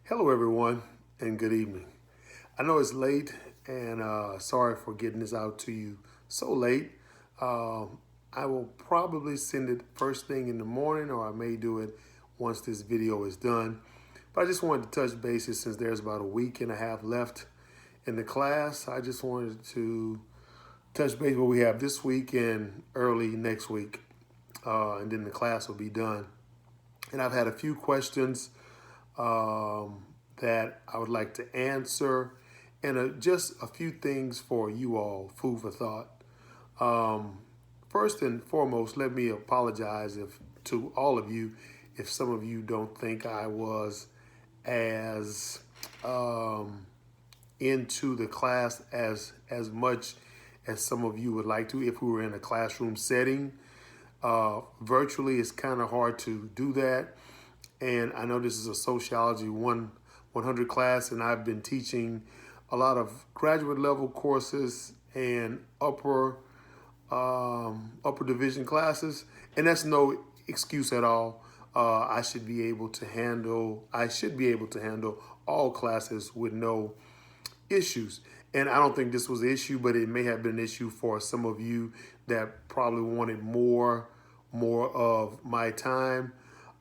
Hello, everyone, and good evening. I know it's late, and sorry for getting this out to you so late. I will probably send it first thing in the morning, or I may do it once this video is done. But I just wanted to touch bases since there's about a week and a half left in the class. I just wanted to touch base what we have this week and early next week, and then the class will be done. And I've had a few questions that I would like to answer, and just a few things for you all, food for thought. First and foremost, let me apologize to all of you if some of you don't think I was as into the class as much as some of you would like to if we were in a classroom setting. Virtually, it's kind of hard to do that. And I know this is a Sociology 100 class, and I've been teaching a lot of graduate level courses and upper division classes, and that's no excuse at all. I should be able to handle all classes with no issues. And I don't think this was an issue, but it may have been an issue for some of you that probably wanted more of my time.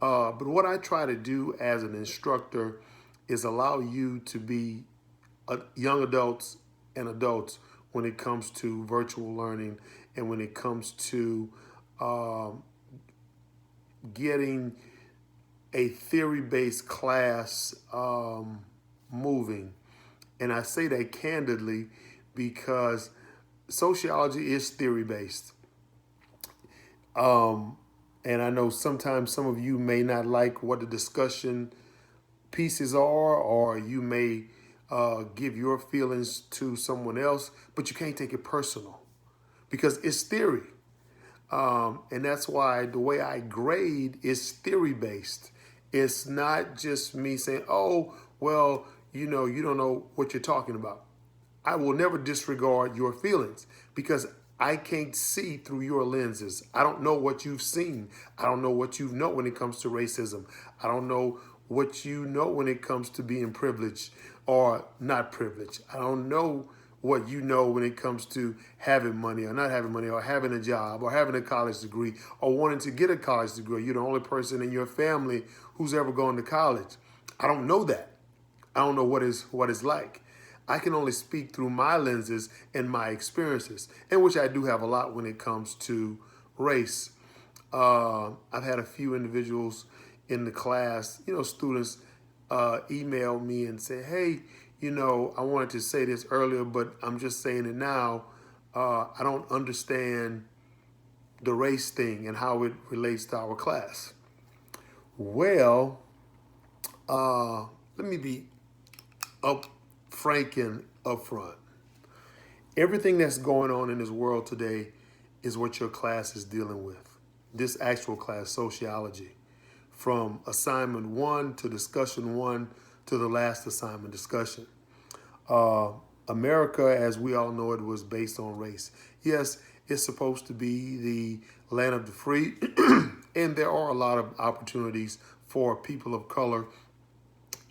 But what I try to do as an instructor is allow you to be young adults and adults when it comes to virtual learning and when it comes to getting a theory-based class moving. And I say that candidly because sociology is theory-based. And I know sometimes some of you may not like what the discussion pieces are, or you may give your feelings to someone else, but you can't take it personal because it's theory. And that's why the way I grade is theory-based. It's not just me saying, oh, well, you don't know what you're talking about. I will never disregard your feelings because I can't see through your lenses. I don't know what you've seen. I don't know what you know when it comes to racism. I don't know what you know when it comes to being privileged or not privileged. I don't know what you know when it comes to having money or not having money or having a job or having a college degree or wanting to get a college degree. You're the only person in your family who's ever gone to college. I don't know that. I don't know what it's like. I can only speak through my lenses and my experiences, in which I do have a lot when it comes to race. I've had a few individuals in the class, students, email me and say, hey, I wanted to say this earlier, but I'm just saying it now. I don't understand the race thing and how it relates to our class. Well, let me be frank and upfront. Everything that's going on in this world today is what your class is dealing with. This actual class, sociology, from assignment 1 to discussion 1 to the last assignment discussion. America, as we all know it, was based on race. Yes, it's supposed to be the land of the free, and there are a lot of opportunities for people of color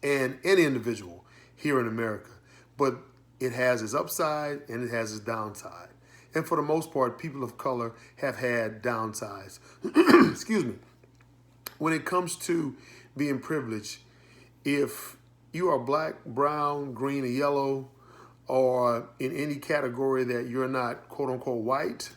and any individual here in America. But it has its upside and it has its downside. And for the most part, people of color have had downsides. Excuse me. When it comes to being privileged, if you are black, brown, green, or yellow, or in any category that you're not quote unquote white,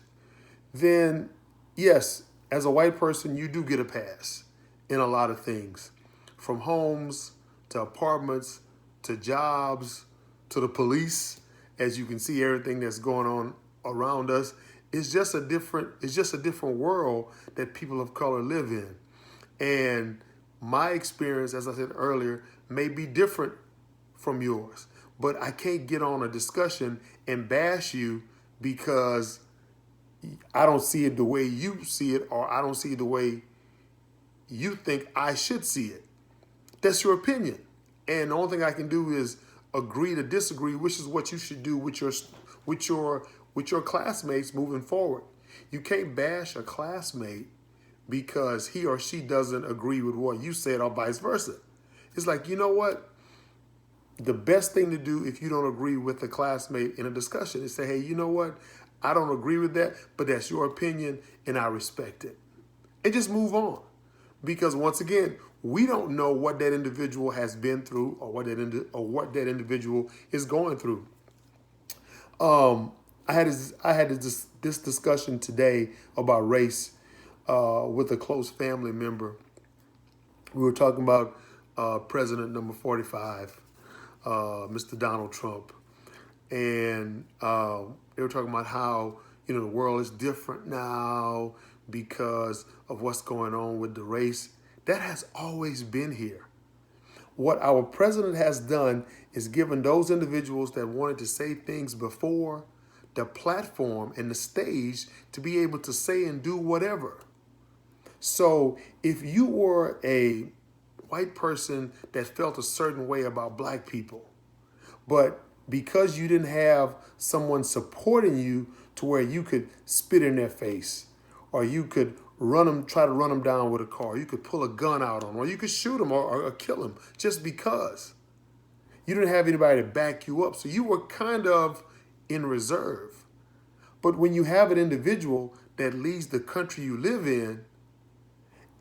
then yes, as a white person, you do get a pass in a lot of things, from homes to apartments to jobs to the police. As you can see, everything that's going on around us is just a different world that people of color live in. And my experience, as I said earlier, may be different from yours, but I can't get on a discussion and bash you because I don't see it the way you see it, or I don't see it the way you think I should see it. That's your opinion. And the only thing I can do is agree to disagree, which is what you should do with your classmates moving forward. You can't bash a classmate because he or she doesn't agree with what you said or vice versa. It's like, you know what? The best thing to do if you don't agree with a classmate in a discussion is say, hey, you know what? I don't agree with that, but that's your opinion and I respect it. And just move on. Because once again, we don't know what that individual has been through or what that individual is going through. I had this discussion today about race with a close family member. We were talking about President number 45, Mr. Donald Trump, and they were talking about how the world is different now because of what's going on with the race. That has always been here. What our president has done is given those individuals that wanted to say things before the platform and the stage to be able to say and do whatever. So if you were a white person that felt a certain way about black people, but because you didn't have someone supporting you to where you could spit in their face, or you could try to run them down with a car, you could pull a gun out on them, or you could shoot them or kill them just because you didn't have anybody to back you up. So you were kind of in reserve. But when you have an individual that leads the country you live in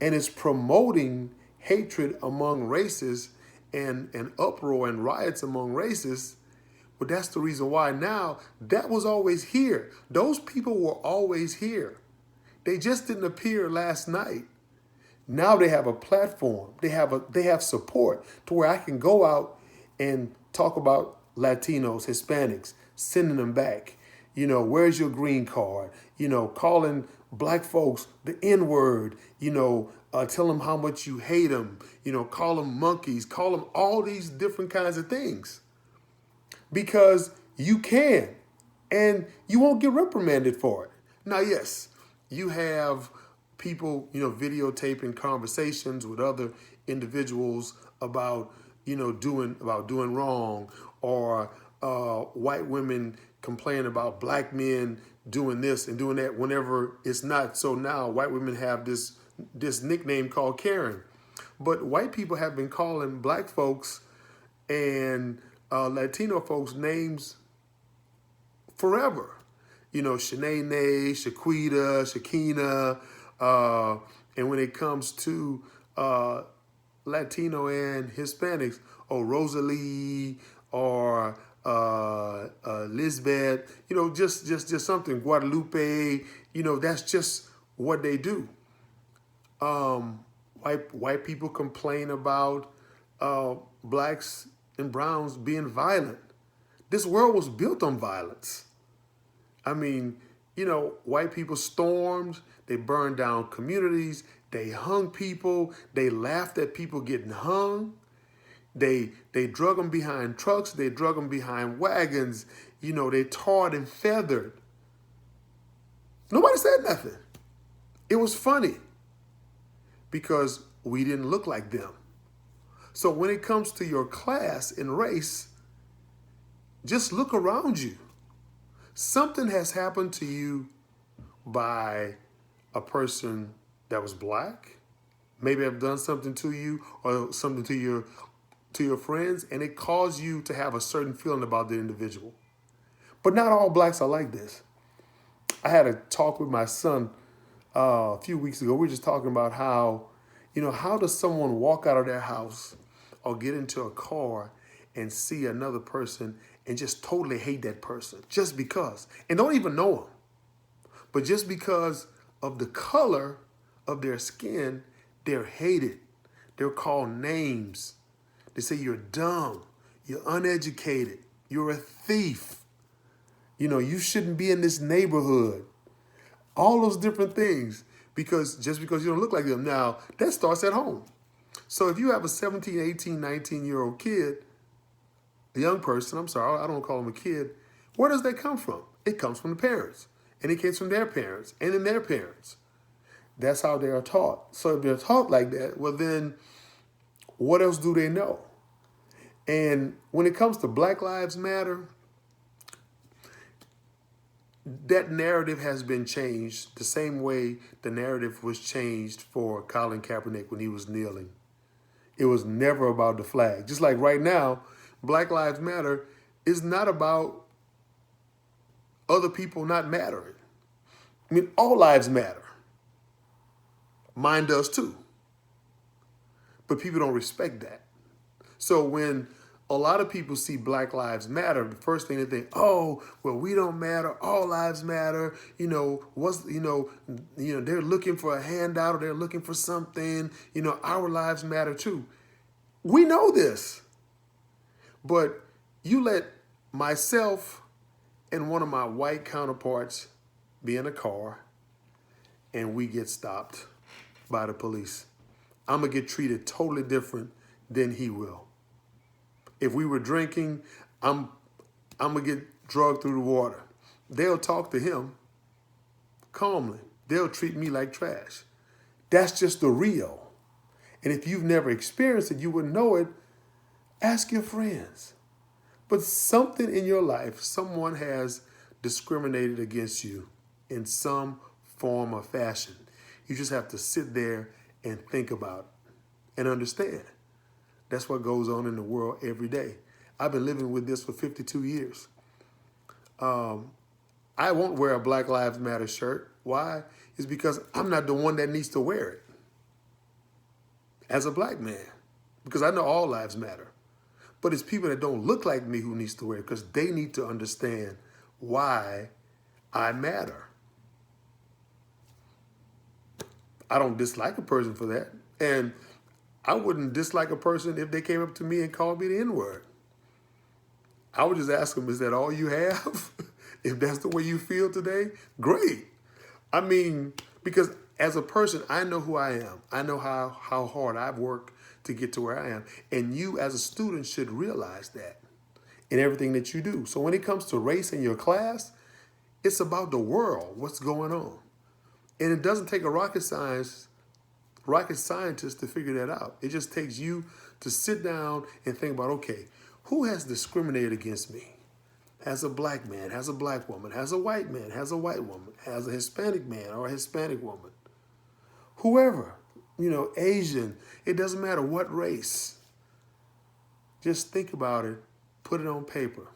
and is promoting hatred among races and uproar and riots among races, well, that's the reason why now that was always here. Those people were always here. They just didn't appear last night. Now they have a platform. They have support to where I can go out and talk about Latinos, Hispanics, sending them back. Where's your green card? Calling black folks the N-word, tell them how much you hate them, call them monkeys, call them all these different kinds of things. Because you can, and you won't get reprimanded for it. Now, yes, you have people, videotaping conversations with other individuals about, doing wrong, or white women complain about black men doing this and doing that whenever it's not. So now white women have this nickname called Karen. But white people have been calling black folks and Latino folks names forever. Shanae, Shaquita, Shakina. And when it comes to Latino and Hispanics, Rosalie or Lisbeth, just something, Guadalupe, that's just what they do. White people complain about blacks and browns being violent. This world was built on violence. I mean, white people stormed, they burned down communities, they hung people, they laughed at people getting hung. They drug them behind trucks, they drug them behind wagons, they tarred and feathered. Nobody said nothing. It was funny because we didn't look like them. So when it comes to your class and race, just look around you. Something has happened to you by a person that was black. Maybe have done something to you or something to your friends, and it caused you to have a certain feeling about the individual. But not all blacks are like this. I had a talk with my son a few weeks ago. We were just talking about how does someone walk out of their house or get into a car and see another person and just totally hate that person just because, and don't even know them, but just because of the color of their skin, they're hated. They're called names. They say you're dumb, you're uneducated, you're a thief. You shouldn't be in this neighborhood. All those different things just because you don't look like them. Now, that starts at home. So if you have a 17, 18, 19-year-old kid, a young person, I'm sorry, I don't call him a kid, where does that come from? It comes from the parents. And it comes from their parents and then their parents. That's how they are taught. So if they're taught like that, well then, what else do they know? And when it comes to Black Lives Matter, that narrative has been changed the same way the narrative was changed for Colin Kaepernick when he was kneeling. It was never about the flag. Just like right now, Black Lives Matter is not about other people not mattering. I mean, all lives matter. Mine does too. But people don't respect that. So when a lot of people see Black Lives Matter, the first thing they think, oh, well, we don't matter. All lives matter. They're looking for a handout or they're looking for something. Our lives matter too. We know this. But you let myself and one of my white counterparts be in a car and we get stopped by the police. I'm going to get treated totally different than he will. If we were drinking, I'm going to get drugged through the water. They'll talk to him calmly. They'll treat me like trash. That's just the real. And if you've never experienced it, you wouldn't know it. Ask your friends. But something in your life, someone has discriminated against you in some form or fashion. You just have to sit there and think about it and understand. That's what goes on in the world every day. I've been living with this for 52 years. I won't wear a Black Lives Matter shirt. Why? It's because I'm not the one that needs to wear it as a black man, because I know all lives matter. But it's people that don't look like me who needs to wear it because they need to understand why I matter. I don't dislike a person for that. And I wouldn't dislike a person if they came up to me and called me the N-word. I would just ask them, is that all you have? If that's the way you feel today, great. I mean, because as a person, I know who I am. I know how hard I've worked to get to where I am. And you as a student should realize that in everything that you do. So when it comes to race in your class, it's about the world, what's going on. And it doesn't take a rocket scientist to figure that out. It just takes you to sit down and think about, okay, who has discriminated against me? Has a black man, has a black woman, has a white man, has a white woman, has a Hispanic man or a Hispanic woman. Whoever, Asian, it doesn't matter what race. Just think about it, put it on paper.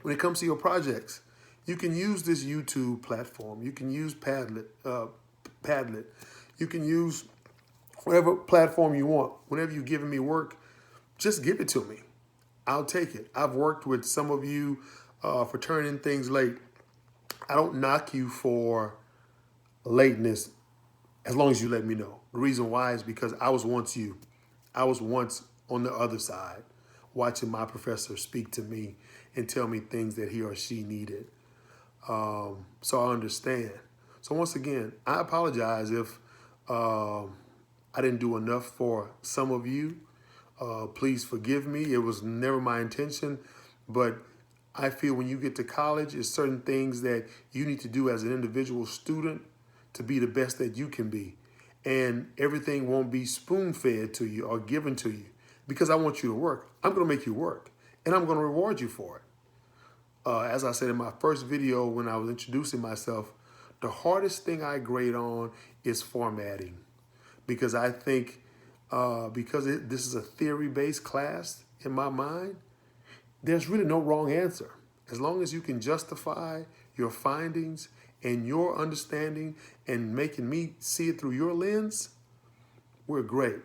When it comes to your projects, you can use this YouTube platform. You can use Padlet. You can use whatever platform you want. Whenever you're giving me work, just give it to me. I'll take it. I've worked with some of you for turning things late. I don't knock you for lateness as long as you let me know. The reason why is because I was once you. I was once on the other side watching my professor speak to me and tell me things that he or she needed. So I understand. So once again, I apologize if I didn't do enough for some of you. Please forgive me. It was never my intention, but I feel when you get to college, there's certain things that you need to do as an individual student to be the best that you can be. And everything won't be spoon-fed to you or given to you because I want you to work. I'm going to make you work, and I'm going to reward you for it. As I said in my first video when I was introducing myself, the hardest thing I grade on is formatting because I think this is a theory-based class in my mind, there's really no wrong answer. As long as you can justify your findings and your understanding and making me see it through your lens, we're great.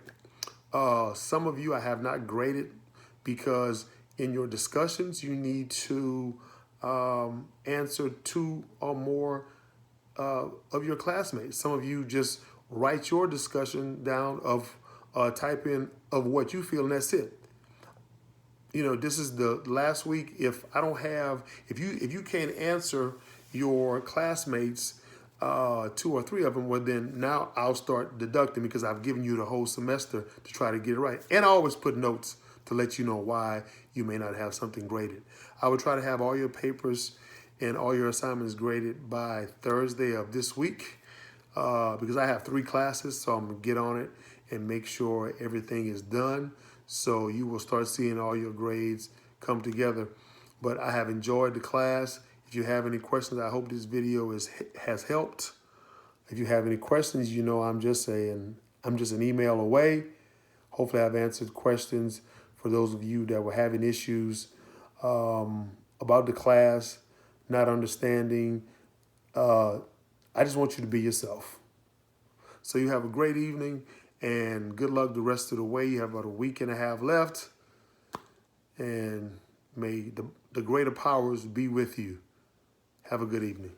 Some of you I have not graded because in your discussions you need to answer two or more of your classmates. Some of you just write your discussion down of type in of what you feel, and that's it. This is the last week. If you can't answer your classmates, 2 or 3 of them, well then now I'll start deducting because I've given you the whole semester to try to get it right. And I always put notes to let you know why you may not have something graded. I would try to have all your papers and all your assignments graded by Thursday of this week because I have 3 classes, so I'm gonna get on it and make sure everything is done. So you will start seeing all your grades come together. But I have enjoyed the class. If you have any questions, I hope this video has helped. If you have any questions, I'm just an email away. Hopefully I've answered questions For those of you that were having issues about the class, not understanding, I just want you to be yourself. So you have a great evening and good luck the rest of the way. You have about a week and a half left. And may the greater powers be with you. Have a good evening.